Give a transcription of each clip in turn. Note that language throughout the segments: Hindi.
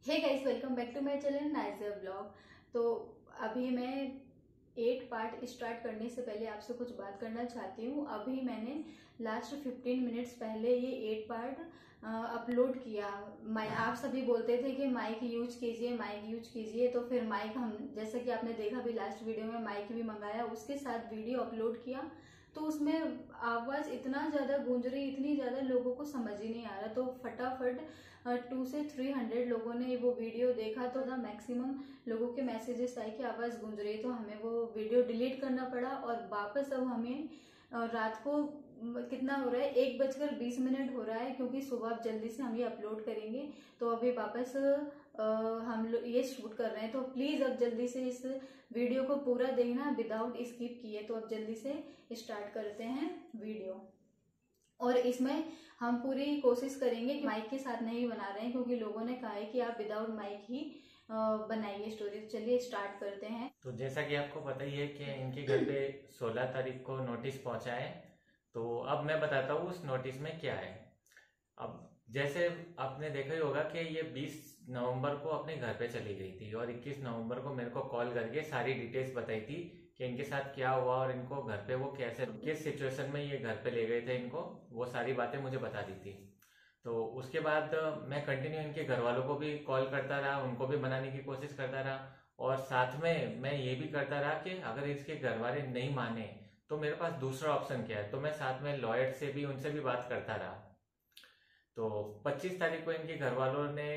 Hey guys, welcome back to my channel Niger blog. तो अभी मैं 8 पार्ट स्टार्ट करने से पहले आपसे कुछ बात करना चाहती हूँ। अभी मैंने लास्ट 15 मिनट्स पहले ये 8 पार्ट अपलोड किया। आप सभी बोलते थे कि माइक यूज कीजिए, माइक यूज कीजिए, तो फिर माइक हम जैसे कि आपने देखा भी लास्ट वीडियो में माइक भी मंगाया, उसके साथ वीडियो अपलोड किया। तो उसमें आवाज़ इतना ज़्यादा गूंज रही, इतनी ज़्यादा, लोगों को समझ ही नहीं आ रहा। तो फटाफट 200 से 300 लोगों ने वो वीडियो देखा, तो ना मैक्सिमम लोगों के मैसेजेस आए कि आवाज़ गूंज रही है। तो हमें वो वीडियो डिलीट करना पड़ा और वापस अब हमें रात को कितना हो रहा है, 1:20 हो रहा है, क्योंकि सुबह अब जल्दी से हम ये अपलोड करेंगे। तो अभी वापस हम लोग ये शूट कर रहे हैं। तो प्लीज़ अब जल्दी से इस वीडियो को पूरा देखना विदाउट स्किप किए। तो अब जल्दी से स्टार्ट करते हैं वीडियो। और इसमें हम पूरी कोशिश करेंगे कि माइक के साथ नहीं बना रहे हैं, क्योंकि लोगों ने कहा है कि आप विदाउट माइक ही बनाइए स्टोरी। चलिए स्टार्ट करते हैं। तो जैसा कि आपको पता ही है कि इनके घर पे 16 तारीख को नोटिस पहुंचा है। तो अब मैं बताता हूँ उस नोटिस में क्या है। अब जैसे आपने देखा ही होगा कि ये 20 नवंबर को अपने घर पे चली गई थी और 21 नवंबर को मेरे को कॉल करके सारी डिटेल्स बताई थी कि इनके साथ क्या हुआ और इनको घर पे वो कैसे, किस सिचुएशन में ये घर पे ले गए थे इनको, वो सारी बातें मुझे बता दी थी। तो उसके बाद मैं कंटिन्यू इनके घर वालों को भी कॉल करता रहा, उनको भी मनाने की कोशिश करता रहा और साथ में मैं ये भी करता रहा कि अगर इसके घर वाले नहीं माने तो मेरे पास दूसरा ऑप्शन क्या है। तो मैं साथ में लॉयर से भी, उनसे भी बात करता रहा। तो 25 तारीख को इनके घर वालों ने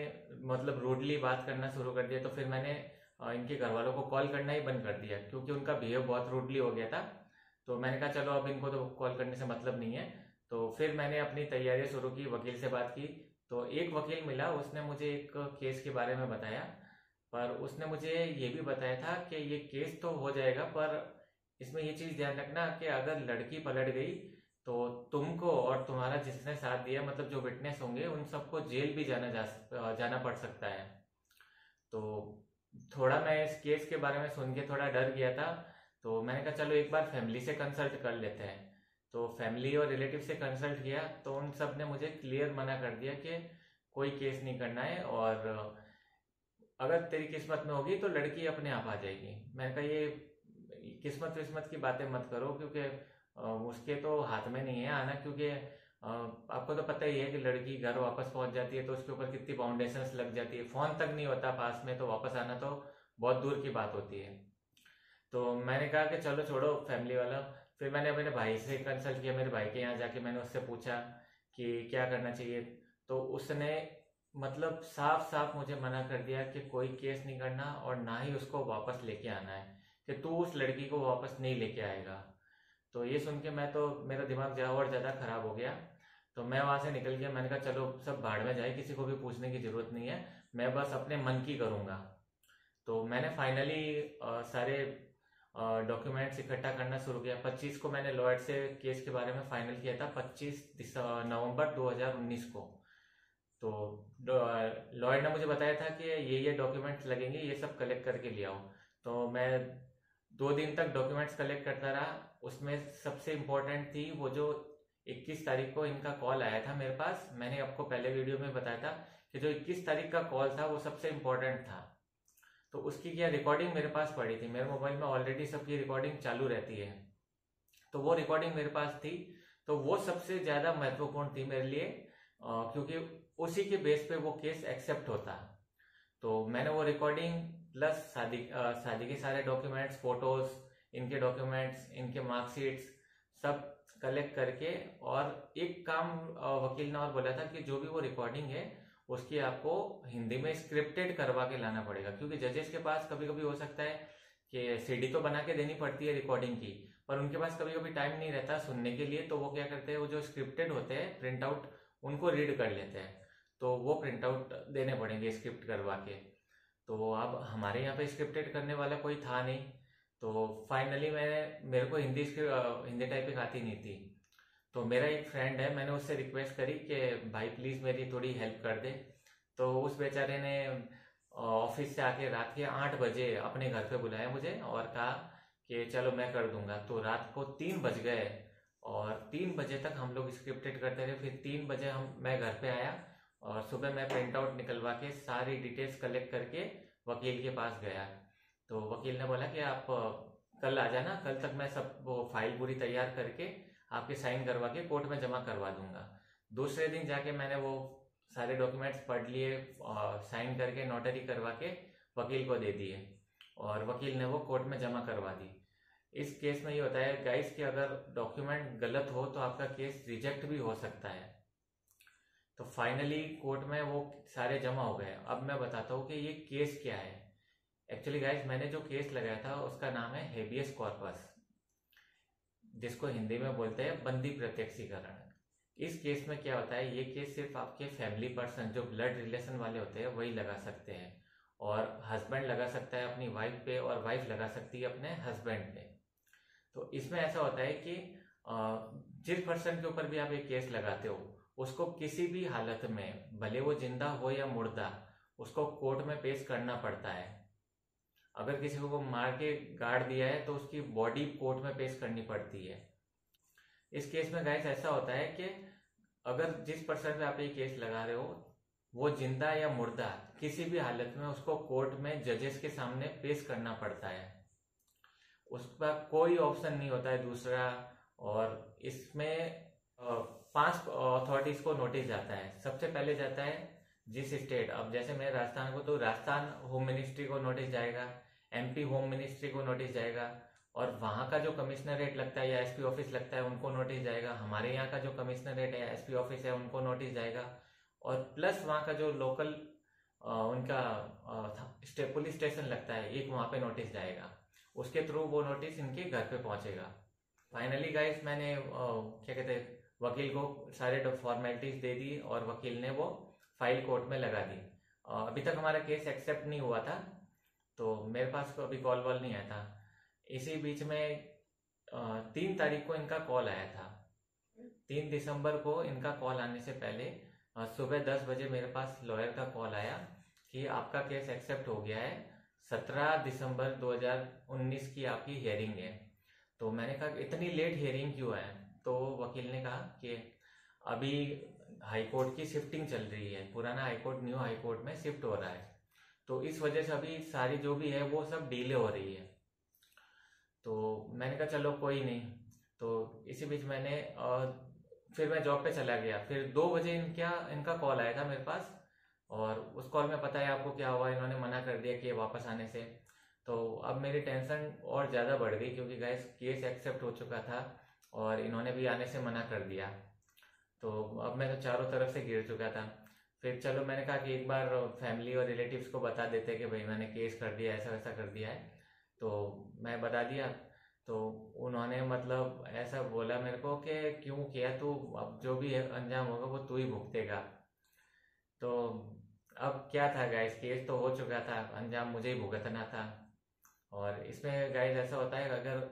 मतलब रूडली बात करना शुरू कर दिया। तो फिर मैंने इनके घर वालों को कॉल करना ही बंद कर दिया, क्योंकि उनका बिहेव बहुत रूडली हो गया था। तो मैंने कहा चलो अब इनको तो कॉल करने से मतलब नहीं है। तो फिर मैंने अपनी तैयारियां शुरू की, वकील से बात की। तो एक वकील मिला, उसने मुझे एक केस के बारे में बताया। पर उसने मुझे ये भी बताया था कि ये केस तो हो जाएगा, पर इसमें ये चीज ध्यान रखना कि अगर लड़की पलट गई तो तुमको और तुम्हारा जिसने साथ दिया, मतलब जो विटनेस होंगे, उन सबको जेल भी जाना पड़ सकता है। तो थोड़ा मैं इस केस के बारे में सुन के थोड़ा डर गया था। तो मैंने कहा चलो एक बार फैमिली से कंसल्ट कर लेते हैं। तो फैमिली और रिलेटिव से कंसल्ट किया तो उन सब ने मुझे क्लियर मना कर दिया कि कोई केस नहीं करना है, और अगर तेरी किस्मत में होगी तो लड़की अपने आप आ जाएगी। मैंने कहा ये किस्मत विस्मत की बातें मत करो, क्योंकि उसके तो हाथ में नहीं है आना। क्योंकि आपको तो पता ही है कि लड़की घर वापस पहुंच जाती है तो उसके ऊपर कितनी फाउंडेशंस लग जाती है, फोन तक नहीं होता पास में, तो वापस आना तो बहुत दूर की बात होती है। तो मैंने कहा कि चलो छोड़ो फैमिली वाला। फिर मैंने अपने भाई से कंसल्ट किया, मेरे भाई के यहाँ जाके मैंने उससे पूछा कि क्या करना चाहिए। तो उसने मतलब साफ साफ मुझे मना कर दिया कि कोई केस नहीं करना और ना ही उसको वापस लेके आना है, कि तू उस लड़की को वापस नहीं लेके आएगा। तो ये सुन के मैं तो, मेरा दिमाग और ज्यादा खराब हो गया। तो मैं वहां से निकल गया। मैंने कहा चलो सब भाड़ में जाए, किसी को भी पूछने की जरूरत नहीं है, मैं बस अपने मन की करूंगा। तो मैंने फाइनली सारे डॉक्यूमेंट्स इकट्ठा करना शुरू किया। 25 को मैंने लॉयड से केस के बारे में फाइनल किया था, 25 नवंबर 2019 को। तो लॉयड ने मुझे बताया था कि ये डॉक्यूमेंट्स लगेंगे, ये सब कलेक्ट करके ले आओ। तो मैं 2 दिन तक डॉक्यूमेंट्स कलेक्ट करता रहा। उसमें सबसे इम्पोर्टेंट थी वो जो 21 तारीख को इनका कॉल आया था मेरे पास। मैंने आपको पहले वीडियो में बताया था कि जो 21 तारीख का कॉल था वो सबसे इम्पोर्टेंट था। तो उसकी क्या रिकॉर्डिंग मेरे पास पड़ी थी, मेरे मोबाइल में ऑलरेडी सबकी रिकॉर्डिंग चालू रहती है। तो वो रिकॉर्डिंग मेरे पास थी। तो वो सबसे ज्यादा महत्वपूर्ण थी मेरे लिए, क्योंकि उसी के बेस पे वो केस एक्सेप्ट होता। तो मैंने वो रिकॉर्डिंग प्लस शादी के सारे डॉक्यूमेंट्स, फोटोज, इनके डॉक्यूमेंट्स, इनके मार्कशीट्स सब कलेक्ट करके, और एक काम वकील ने और बोला था कि जो भी वो रिकॉर्डिंग है उसकी आपको हिंदी में स्क्रिप्टेड करवा के लाना पड़ेगा। क्योंकि जजेस के पास कभी कभी हो सकता है कि सीडी तो बना के देनी पड़ती है रिकॉर्डिंग की, पर उनके पास कभी कभी टाइम नहीं रहता सुनने के लिए। तो वो क्या करते हैं, वो जो स्क्रिप्टेड होते हैं प्रिंट आउट, उनको रीड कर लेते हैं। तो वो प्रिंट आउट देने पड़ेंगे स्क्रिप्ट करवा के। तो अब हमारे यहाँ पे स्क्रिप्टेड करने वाला कोई था नहीं। तो फाइनली मेरे को हिंदी टाइपिंग आती नहीं थी। तो मेरा एक फ्रेंड है, मैंने उससे रिक्वेस्ट करी कि भाई प्लीज मेरी थोड़ी हेल्प कर दे। तो उस बेचारे ने ऑफिस से आके रात के 8 बजे अपने घर पे बुलाया मुझे और कहा कि चलो मैं कर दूंगा। तो रात को 3 बज गए और 3 बजे तक हम लोग स्क्रिप्टेड करते रहे। फिर 3 बजे मैं घर पे आया और सुबह मैं प्रिंट आउट निकलवा के सारी डिटेल्स कलेक्ट करके वकील के पास गया। तो वकील ने बोला कि आप कल आ जाना, कल तक मैं सब वो फाइल पूरी तैयार करके आपके साइन करवा के कोर्ट में जमा करवा दूंगा। दूसरे दिन जाके मैंने वो सारे डॉक्यूमेंट्स पढ़ लिए, साइन करके नोटरी करवा के वकील को दे दिए और वकील ने वो कोर्ट में जमा करवा दी। इस केस में ये होता है गाइस कि अगर डॉक्यूमेंट गलत हो तो आपका केस रिजेक्ट भी हो सकता है। तो फाइनली कोर्ट में वो सारे जमा हो गए। अब मैं बताता हूँ कि ये केस क्या है। एक्चुअली गाइस मैंने जो केस लगाया था उसका नाम है हेबियस कॉर्पस, जिसको हिंदी में बोलते हैं बंदी प्रत्यक्षीकरण। इस केस में क्या होता है, ये केस सिर्फ आपके फैमिली पर्सन जो ब्लड रिलेशन वाले होते हैं वही लगा सकते हैं, और हस्बैंड लगा सकता है अपनी वाइफ पे और वाइफ लगा सकती है अपने हस्बैंड पे। तो इसमें ऐसा होता है कि जिस पर्सन के ऊपर भी आप एक केस लगाते हो उसको किसी भी हालत में, भले वो जिंदा हो या मुर्दा, उसको कोर्ट में पेश करना पड़ता है। अगर किसी को मार के गाड़ दिया है तो उसकी बॉडी कोर्ट में पेश करनी पड़ती है। इस केस में गाइस ऐसा होता है कि अगर जिस पर्सन पे आप ये केस लगा रहे हो वो जिंदा या मुर्दा, किसी भी हालत में उसको कोर्ट में जजेस के सामने पेश करना पड़ता है। उसका कोई ऑप्शन नहीं होता है दूसरा। और इसमें 5 अथॉरिटीज को नोटिस जाता है। सबसे पहले जाता है जिस स्टेट, अब जैसे मैं राजस्थान को, तो राजस्थान होम मिनिस्ट्री को नोटिस जाएगा, एमपी होम मिनिस्ट्री को नोटिस जाएगा, और वहां का जो कमिश्नरेट लगता है या एसपी ऑफिस लगता है उनको नोटिस जाएगा। हमारे यहाँ का जो कमिश्नरेट है, एसपी ऑफिस है, उनको नोटिस जाएगा। और प्लस वहाँ का जो लोकल उनका पुलिस स्टेशन लगता है, एक वहाँ पे नोटिस जाएगा। उसके थ्रू वो नोटिस इनके घर पे पहुंचेगा। फाइनली गाइस मैंने क्या कहते हैं, वकील को सारे फॉर्मेलिटीज दे दी और वकील ने वो फाइल कोर्ट में लगा दी। अभी तक हमारा केस एक्सेप्ट नहीं हुआ था, तो मेरे पास अभी कॉल वॉल नहीं आया था। इसी बीच में 3 तारीख को इनका कॉल आया था। 3 दिसंबर को इनका कॉल आने से पहले सुबह 10 बजे मेरे पास लॉयर का कॉल आया कि आपका केस एक्सेप्ट हो गया है, 17 दिसंबर 2019 की आपकी हियरिंग है। तो मैंने कहा इतनी लेट हियरिंग क्यों है? तो वकील ने कहा कि अभी हाई कोर्ट की शिफ्टिंग चल रही है, पुराना high court new high court में शिफ्ट हो रहा है, तो इस वजह से अभी सारी जो भी है वो सब डिले हो रही है। तो मैंने कहा चलो कोई नहीं। तो इसी बीच मैंने फिर मैं जॉब पे चला गया। फिर 2 बजे इनका कॉल आया था मेरे पास, और उस कॉल में पता है आपको क्या हुआ, इन्होंने मना कर दिया कि वापस आने से। तो अब मेरी टेंशन और ज़्यादा बढ़ गई क्योंकि गाइस केस एक्सेप्ट हो चुका था और इन्होंने भी आने से मना कर दिया। तो अब मैं तो चारों तरफ से गिर चुका था। फिर चलो मैंने कहा कि एक बार फैमिली और रिलेटिव्स को बता देते कि भाई मैंने केस कर दिया, ऐसा वैसा कर दिया है। तो मैं बता दिया, तो उन्होंने मतलब ऐसा बोला मेरे को कि क्यों किया तू, अब जो भी अंजाम होगा वो तू ही भुगतेगा। तो अब क्या था गाइस, केस तो हो चुका था, अंजाम मुझे ही भुगतना था। और इसमें गाइस ऐसा होता है अगर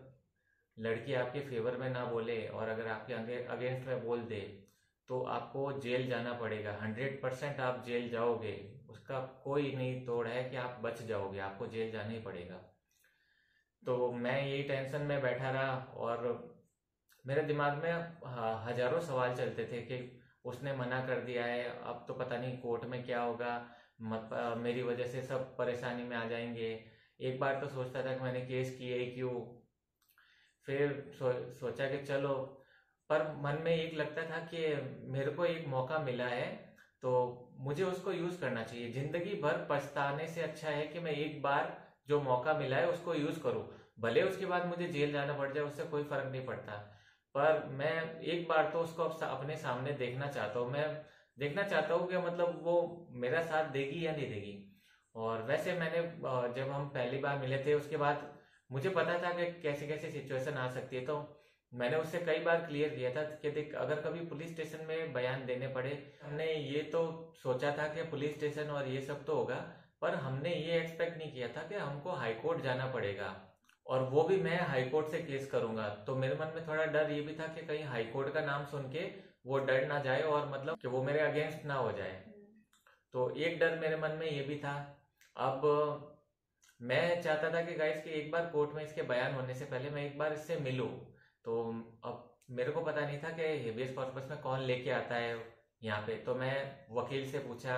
लड़की आपके फेवर में ना बोले और अगर आपके अगेंस्ट में बोल दे तो आपको जेल जाना पड़ेगा। 100% आप जेल जाओगे, उसका कोई नहीं तोड़ है कि आप बच जाओगे, आपको जेल जाना ही पड़ेगा। तो मैं यही टेंशन में बैठा रहा और मेरे दिमाग में हजारों सवाल चलते थे कि उसने मना कर दिया है, अब तो पता नहीं कोर्ट में क्या होगा, मेरी वजह से सब परेशानी में आ जाएंगे। एक बार तो सोचता था कि मैंने केस किया ही क्यों। फिर सोचा कि चलो, पर मन में एक लगता था कि मेरे को एक मौका मिला है तो मुझे उसको यूज करना चाहिए। जिंदगी भर पछताने से अच्छा है कि मैं एक बार जो मौका मिला है उसको यूज करूं। भले उसके बाद मुझे जेल जाना पड़ जाए, उससे कोई फर्क नहीं पड़ता, पर मैं एक बार तो उसको अपने सामने देखना चाहता हूँ। मैं देखना चाहता हूँ कि मतलब वो मेरा साथ देगी या नहीं देगी। और वैसे मैंने जब हम पहली बार मिले थे उसके बाद मुझे पता था कि कैसे कैसे सिचुएशन आ सकती है, तो मैंने उससे कई बार क्लियर किया था कि देख अगर कभी पुलिस स्टेशन में बयान देने पड़े, हमने ये तो सोचा था कि पुलिस स्टेशन और ये सब तो होगा, पर हमने ये एक्सपेक्ट नहीं किया था कि हमको हाई कोर्ट जाना पड़ेगा, और वो भी मैं हाई कोर्ट से केस करूंगा। तो मेरे मन में थोड़ा डर ये भी था कि कहीं हाई कोर्ट का नाम सुन के वो डर ना जाए और मतलब कि वो मेरे अगेंस्ट ना हो जाए। तो एक डर मेरे मन में ये भी था। अब मैं चाहता था कि गाइस कि एक बार कोर्ट में इसके बयान होने से पहले मैं एक बार इससे मिलूं। तो अब मेरे को पता नहीं था कि हेबियस कॉर्पस में कौन लेके आता है यहाँ पे। तो मैं वकील से पूछा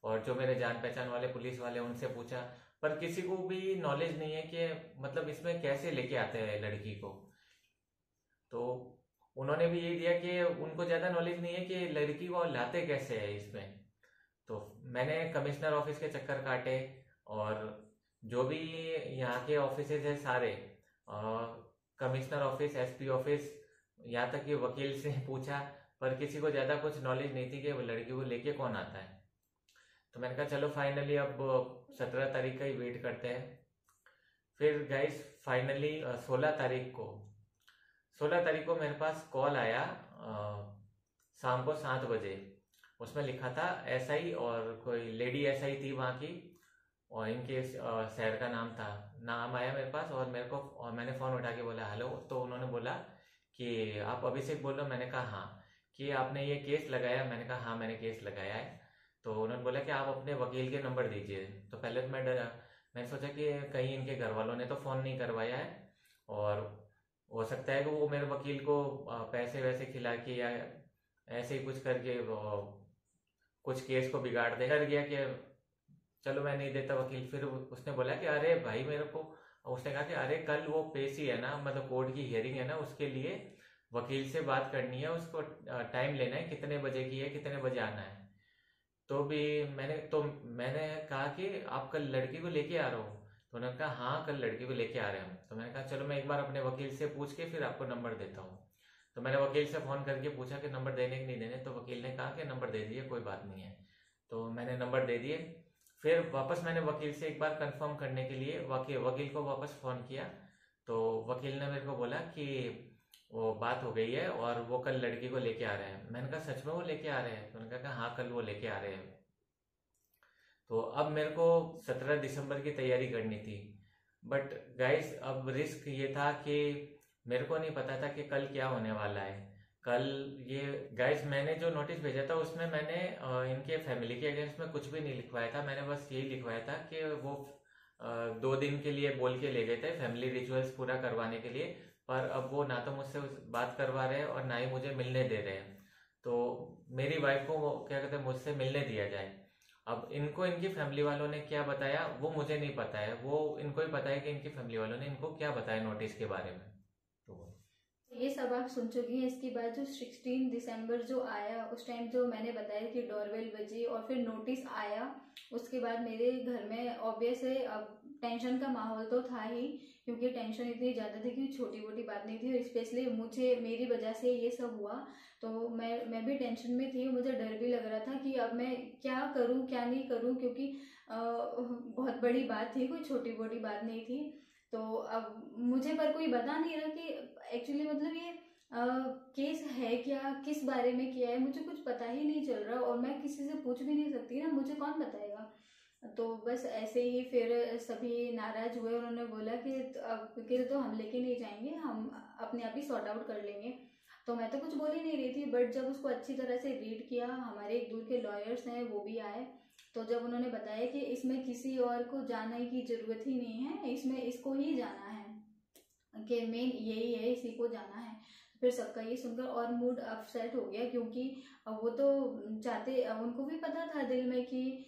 और जो मेरे जान पहचान वाले पुलिस वाले उनसे पूछा, पर किसी को भी नॉलेज नहीं है कि मतलब इसमें कैसे लेके आते हैं लड़की को। तो उन्होंने भी यही दिया कि उनको ज़्यादा नॉलेज नहीं है कि लड़की को लाते कैसे है इसमें। तो मैंने कमिश्नर ऑफिस के चक्कर काटे और जो भी यहाँ के ऑफिसेज है सारे, कमिश्नर ऑफिस, एसपी ऑफिस, यहाँ तक कि वकील से पूछा, पर किसी को ज़्यादा कुछ नॉलेज नहीं थी कि वो लड़की को लेके कौन आता है। तो मैंने कहा चलो फाइनली अब 17 तारीख का ही वेट करते हैं। फिर गाइस फाइनली 16 तारीख को मेरे पास कॉल आया शाम को 7 बजे। उसमें लिखा था एसआई, और कोई लेडी एसआई थी वहाँ की, और इनके शहर का नाम आया मेरे पास, और मेरे को, और मैंने फ़ोन उठा के बोला हेलो। तो उन्होंने बोला कि आप अभिषेक बोल रहे हो? मैंने कहा हाँ। कि आपने ये केस लगाया? मैंने कहा हाँ मैंने केस लगाया है। तो उन्होंने बोला कि आप अपने वकील के नंबर दीजिए। तो पहले तो मैंने सोचा कि कहीं इनके घर वालों ने तो फ़ोन नहीं करवाया है, और हो सकता है कि वो मेरे वकील को पैसे वैसे खिला के या ऐसे ही कुछ करके कुछ केस को बिगाड़ दे। डर गया कि चलो मैं नहीं देता वकील। फिर उसने बोला कि अरे भाई मेरे को, उसने कहा कि अरे कल वो पेशी है ना, मतलब कोर्ट की हियरिंग है ना, उसके लिए वकील से बात करनी है, उसको टाइम लेना है, कितने बजे की है, कितने बजे आना है। तो मैंने कहा कि आप कल लड़की को लेके आ रहे हो? तो उन्होंने कहा हाँ कल लड़की को लेके आ रहे हैं। तो मैंने कहा चलो मैं एक बार अपने वकील से पूछ के फिर आपको नंबर देता हूँ। तो मैंने वकील से फ़ोन करके पूछा कि नंबर देने कि नहीं देने। तो वकील ने कहा कि नंबर दे दिए, कोई बात नहीं है। तो मैंने नंबर दे दिए। फिर वापस मैंने वकील से एक बार कंफर्म करने के लिए वकील को वापस फ़ोन किया। तो वकील ने मेरे को बोला कि वो बात हो गई है और वो कल लड़की को लेके आ रहे हैं। मैंने कहा सच में वो लेके आ रहे हैं? तो उन्होंने कहा हाँ कल वो लेके आ रहे हैं। तो अब मेरे को 17 दिसंबर की तैयारी करनी थी। बट गाइस अब रिस्क ये था कि मेरे को नहीं पता था कि कल क्या होने वाला है। कल ये गाइस मैंने जो नोटिस भेजा था उसमें मैंने इनके फैमिली के अगेंस्ट में कुछ भी नहीं लिखवाया था। मैंने बस यही लिखवाया था कि वो 2 दिन के लिए बोल के ले गए थे फैमिली रिचुअल्स पूरा करवाने के लिए, पर अब वो ना तो मुझसे बात करवा रहे हैं और ना ही मुझे मिलने दे रहे हैं। तो मेरी वाइफ को वो क्या कहते हैं मुझसे मिलने दिया जाए। अब इनको इनकी फैमिली वालों ने क्या बताया वो मुझे नहीं पता है, वो इनको ही पता है कि इनकी फैमिली वालों ने इनको क्या बताया नोटिस के बारे में। तो ये सब आप सुन चुकी हैं। इसके बाद जो 16 दिसंबर जो आया, उस टाइम जो मैंने बताया कि डोरबेल बजी और फिर नोटिस आया, उसके बाद मेरे घर में ऑब्वियस है अब टेंशन का माहौल तो था ही, क्योंकि टेंशन इतनी ज़्यादा थी कि छोटी मोटी बात नहीं थी, और स्पेशली मुझे मेरी वजह से ये सब हुआ। तो मैं भी टेंशन में थी, मुझे डर भी लग रहा था कि अब मैं क्या करूं क्या नहीं करूं, क्योंकि बहुत बड़ी बात थी, कोई छोटी मोटी बात नहीं थी। तो अब मुझे पर कोई बता नहीं रहा कि एक्चुअली मतलब ये केस है क्या, किस बारे में किया है, मुझे कुछ पता ही नहीं चल रहा, और मैं किसी से पूछ भी नहीं सकती ना, मुझे कौन बताएगा। तो बस ऐसे ही फिर सभी नाराज हुए। उन्होंने बोला कि अब वकील तो हम लेके नहीं जाएंगे, हम अपने आप ही सॉर्ट आउट कर लेंगे। तो मैं तो कुछ बोल ही नहीं रही थी, बट जब उसको अच्छी तरह से रीड किया, हमारे एक दूर के लॉयर्स हैं वो भी आए। तो जब उन्होंने बताया कि इसमें किसी और को जाने की जरूरत ही नहीं है, इसमें इसको ही जाना है, कि मेन यही है, इसी को जाना है, फिर सबका ये सुनकर और मूड अपसेट हो गया। क्योंकि वो तो चाहते, उनको भी पता था दिल में कि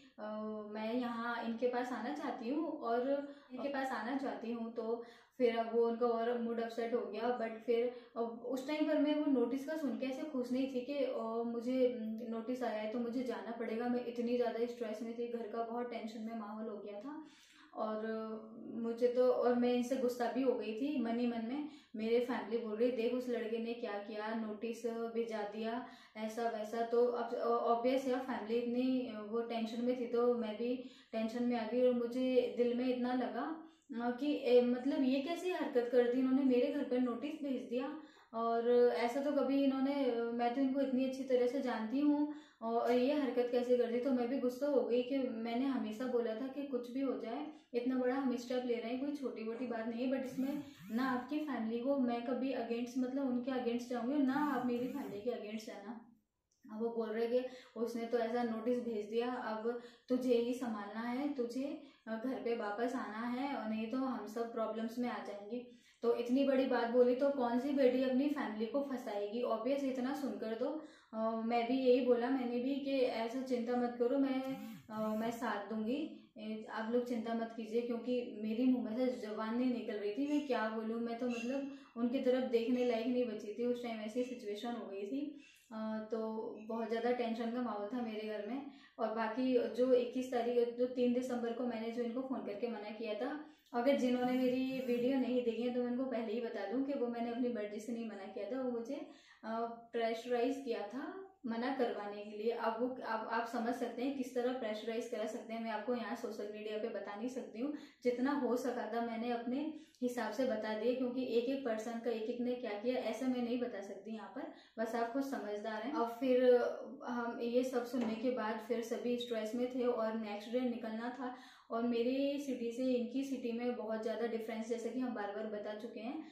मैं यहाँ इनके पास आना चाहती हूँ और इनके पास आना चाहती हूँ। तो फिर अब वो उनका और मूड अपसेट हो गया। बट फिर उस टाइम पर मैं वो नोटिस का सुन के ऐसे खुश नहीं थी कि मुझे नोटिस आया है तो मुझे जाना पड़ेगा। मैं इतनी ज़्यादा स्ट्रेस में थी, घर का बहुत टेंशन में माहौल हो गया था, और मुझे तो, और मैं इनसे गुस्सा भी हो गई थी मन ही मन में। मेरे फैमिली बोल रही देख उस लड़के ने क्या किया, नोटिस भिजा दिया, ऐसा वैसा। तो अब ऑब्वियस है फैमिली इतनी वो टेंशन में थी, तो मैं भी टेंशन में आ गई। और मुझे दिल में इतना लगा कि मतलब ये कैसी हरकत कर दी इन्होंने, मेरे घर पर नोटिस भेज दिया। और ऐसा तो कभी इन्होंने, मैं तो इनको इतनी अच्छी तरह से जानती हूँ, और ये हरकत कैसे कर दी। तो मैं भी गुस्सा हो गई कि मैंने हमेशा बोला था कि कुछ भी हो जाए, इतना बड़ा हम स्टेप ले रहे हैं, कोई छोटी मोटी बात नहीं है। बट इसमें ना आपकी फैमिली को मैं कभी अगेंस्ट, मतलब उनके अगेंस्ट जाऊंगी, ना आप मेरी फैमिली के अगेंस्ट जाना। अब वो बोल रहे कि उसने तो ऐसा नोटिस भेज दिया, अब तुझे ही संभालना है, तुझे घर पे वापस आना है, और नहीं तो हम सब प्रॉब्लम्स में आ जाएंगे। तो इतनी बड़ी बात बोली तो कौन सी बेटी अपनी फैमिली को फंसाएगी, ऑब्वियस इतना सुनकर तो मैं भी यही बोला मैंने भी कि ऐसा चिंता मत करो, मैं साथ दूंगी, आप लोग चिंता मत कीजिए, क्योंकि मेरी मुंह में से जबान नहीं निकल रही थी, मैं क्या बोलूँ, मैं तो मतलब उनकी तरफ देखने लायक नहीं बची थी उस टाइम, ऐसी सिचुएशन हो गई थी। तो बहुत ज़्यादा टेंशन का माहौल था मेरे घर में। और बाकी जो 21 तारीख जो 3 दिसंबर को मैंने जो इनको फ़ोन करके मना किया था, अगर जिन्होंने मेरी वीडियो नहीं देखी है तो मैं उनको पहले ही बता दूं कि वो मैंने अपनी मर्जी से नहीं मना किया था, वो मुझे प्रेशराइज किया था मना करवाने के लिए। अब वो अब आप समझ सकते हैं किस तरह प्रेशराइज करा सकते हैं, मैं आपको यहाँ सोशल मीडिया पे बता नहीं सकती हूँ, जितना हो सका था मैंने अपने हिसाब से बता दिया, क्योंकि एक एक पर्सन का एक एक ने क्या किया ऐसा मैं नहीं बता सकती यहाँ पर, बस आप खुद समझदार हैं। अब फिर हम ये सब सुनने के बाद फिर सभी स्ट्रेस में थे और नेक्स्ट डे निकलना था, और मेरी सिटी से इनकी सिटी में बहुत ज़्यादा डिफरेंस, जैसे कि हम बार बार बता चुके हैं,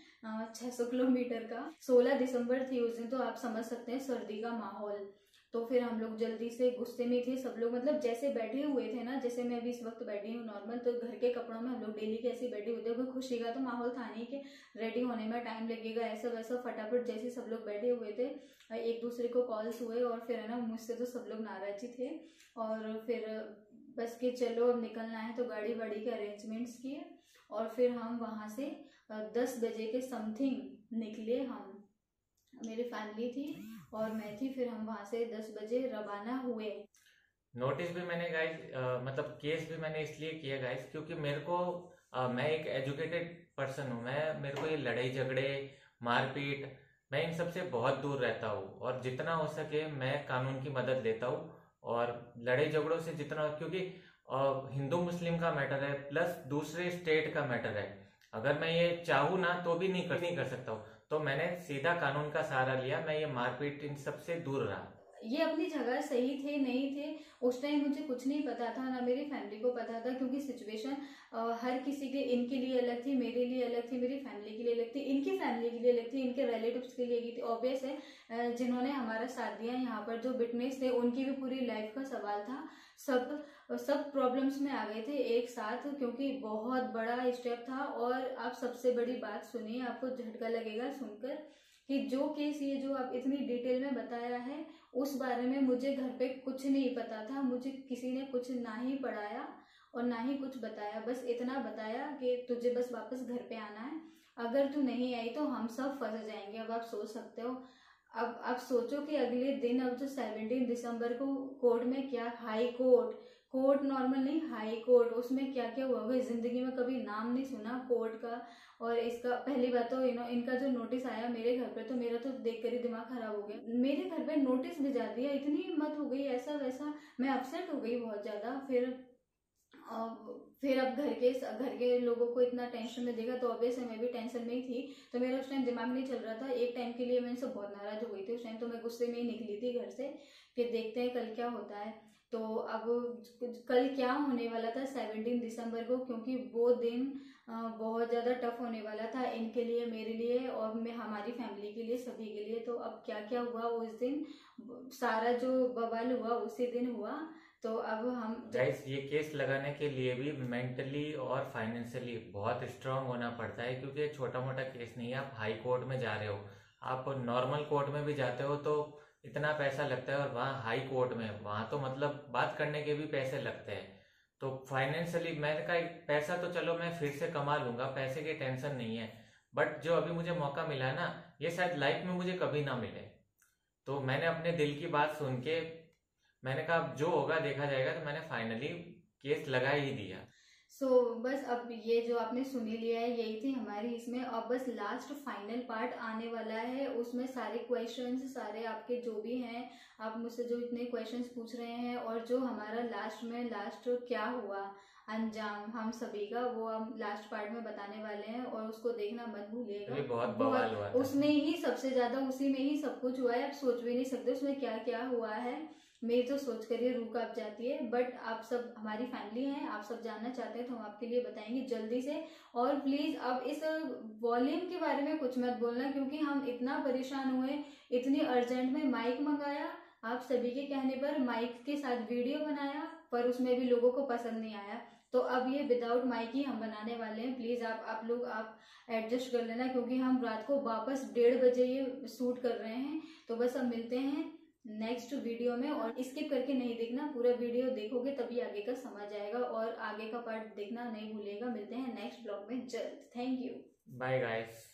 600 किलोमीटर का। 16 दिसंबर थी उस दिन, तो आप समझ सकते हैं सर्दी का माहौल। तो फिर हम लोग जल्दी से गुस्से में थे सब लोग, मतलब जैसे बैठे हुए थे ना, जैसे मैं अभी इस वक्त बैठी हूँ नॉर्मल, तो घर के कपड़ों में हम लोग डेली कैसे बैठे हुए थे, कोई खुशी का तो माहौल था नहीं कि रेडी होने में टाइम लगेगा, ऐसा वैसा, फटाफट जैसे सब लोग बैठे हुए थे, एक दूसरे को कॉल्स हुए, और फिर है ना मुझसे तो सब लोग नाराज ही थे, और फिर बस कि चलो अब निकलना है, तो गाड़ी वाड़ी के अरेंजमेंट्स किए, और फिर हम वहाँ से 10 बजे के समथिंग निकले। हम मेरी फैमिली थी और मैं थी, फिर हम वहाँ से 10 बजे रवाना हुए। नोटिस भी मैंने गाइस, मतलब केस भी मैंने इसलिए किया गाइस क्योंकि मेरे को मैं एक एजुकेटेड पर्सन हूँ, मेरे को ये लड़ाई झगड़े मारपीट, मैं इन सब से बहुत दूर रहता हूँ, और जितना हो सके मैं कानून की मदद लेता हूँ, और लड़ाई झगड़ों से जितना, क्योंकि हिंदू मुस्लिम का मैटर है प्लस दूसरे स्टेट का मैटर है, अगर मैं ये चाहूँ ना तो भी नहीं कर सकता हूँ, तो मैंने सीधा कानून का सहारा लिया, मैं ये मारपीट इन सब से दूर रहा। ये अपनी जगह सही थे नहीं थे, उस टाइम मुझे कुछ नहीं पता था, ना मेरी फैमिली को पता था, क्योंकि सिचुएशन हर किसी के, इनके लिए अलग थी, मेरे लिए अलग थी, मेरी फैमिली के लिए अलग थी, इनकी फैमिली के लिए अलग थी, इनके रिलेटिव्स के लिए थी। ऑब्वियस है जिन्होंने हमारा साथ दिया यहाँ पर जो विटनेस थे उनकी भी पूरी लाइफ का सवाल था, सब प्रॉब्लम्स में आ गए थे एक साथ, क्योंकि बहुत बड़ा स्टेप था। और आप सबसे बड़ी बात सुनिए, आपको झटका लगेगा सुनकर कि जो केस ये जो आप इतनी डिटेल में बताया है, उस बारे में मुझे घर पे कुछ नहीं पता था, मुझे किसी ने कुछ ना ही पढ़ाया और ना ही कुछ बताया, बस इतना बताया कि तुझे बस वापस घर पे आना है, अगर तू नहीं आई तो हम सब फंस जाएंगे। अब आप सोच सकते हो, अब आप सोचो कि अगले दिन, अब जो 17 दिसंबर को कोर्ट में क्या, हाई कोर्ट, कोर्ट नॉर्मल नहीं हाई कोर्ट, उसमें क्या क्या हुआ होगा जिंदगी में कभी नाम नहीं सुना कोर्ट का। और इसका पहली बात तो इनका जो नोटिस आया मेरे घर पे, तो मेरा तो देखकर ही दिमाग खराब हो गया, मेरे घर पे नोटिस भिजा दिया, इतनी हिम्मत हो गई, ऐसा वैसा, मैं अपसेट हो गई बहुत ज्यादा। फिर अब घर के लोगों को इतना टेंशन में देखा, तो ऑब्वियस है मैं भी टेंशन में ही थी, तो मेरा उस टाइम दिमाग नहीं चल रहा था, एक टाइम के लिए मैं इनसे बहुत नाराज हो गई थी उस टाइम, तो मैं गुस्से में ही निकली थी घर से कि देखते हैं कल क्या होता है। तो अब कल क्या होने वाला था 17 दिसंबर को, क्योंकि वो दिन बहुत ज़्यादा टफ होने वाला था इनके लिए, मेरे लिए, और मैं हमारी फैमिली के लिए, सभी के लिए। तो अब क्या क्या हुआ उस दिन, सारा जो बवाल हुआ उसी दिन हुआ। तो अब हम गाइस, ये केस लगाने के लिए भी मेंटली और फाइनेंशियली बहुत स्ट्रांग होना पड़ता है, क्योंकि ये छोटा मोटा केस नहीं है, आप हाई कोर्ट में जा रहे हो, आप नॉर्मल कोर्ट में भी जाते हो तो इतना पैसा लगता है, और वहाँ हाई कोर्ट में, वहाँ तो मतलब बात करने के भी पैसे लगते हैं, तो फाइनेंशियली मैंने कहा पैसा तो चलो मैं फिर से कमा लूंगा, पैसे की टेंशन नहीं है, बट जो अभी मुझे मौका मिला है ना, ये शायद लाइफ में मुझे कभी ना मिले, तो मैंने अपने दिल की बात सुन के मैंने कहा अब जो होगा देखा जाएगा, तो मैंने फाइनली केस लगा ही दिया। बस अब ये जो आपने सुन ही लिया है, यही थी हमारी इसमें, अब बस लास्ट फाइनल पार्ट आने वाला है, उसमें सारे क्वेश्चंस, सारे आपके जो भी हैं, आप मुझसे जो इतने क्वेश्चंस पूछ रहे हैं, और जो हमारा लास्ट क्या हुआ अंजाम हम सभी का, वो हम लास्ट पार्ट में बताने वाले हैं, और उसको देखना मत भूलिएगा। बहुत बवाल हुआ था उसमें ही सबसे ज्यादा, उसी में ही सब कुछ हुआ है, आप सोच भी नहीं सकते उसमें क्या क्या हुआ है, मेरी तो सोच कर ही रूह कांप जाती है। बट आप सब हमारी फैमिली हैं, आप सब जानना चाहते हैं तो हम आपके लिए बताएंगे जल्दी से। और प्लीज अब इस वॉल्यूम के बारे में कुछ मत बोलना, क्योंकि हम इतना परेशान हुए, इतनी अर्जेंट में माइक मंगाया, आप सभी के कहने पर माइक के साथ वीडियो बनाया, पर उसमें भी लोगों को पसंद नहीं आया। तो अब ये विदाउट माइक ही हम बनाने वाले हैं। प्लीज आप लोग एडजस्ट कर लेना, क्योंकि हम रात को वापस 1:30 बजे ये शूट कर रहे हैं। तो बस अब मिलते हैं नेक्स्ट वीडियो में, और स्किप करके नहीं देखना, पूरा वीडियो देखोगे तभी आगे का समझ आएगा, और आगे का पार्ट देखना नहीं भूलिएगा। मिलते हैं नेक्स्ट ब्लॉग में जल्द। Thank you, bye guys.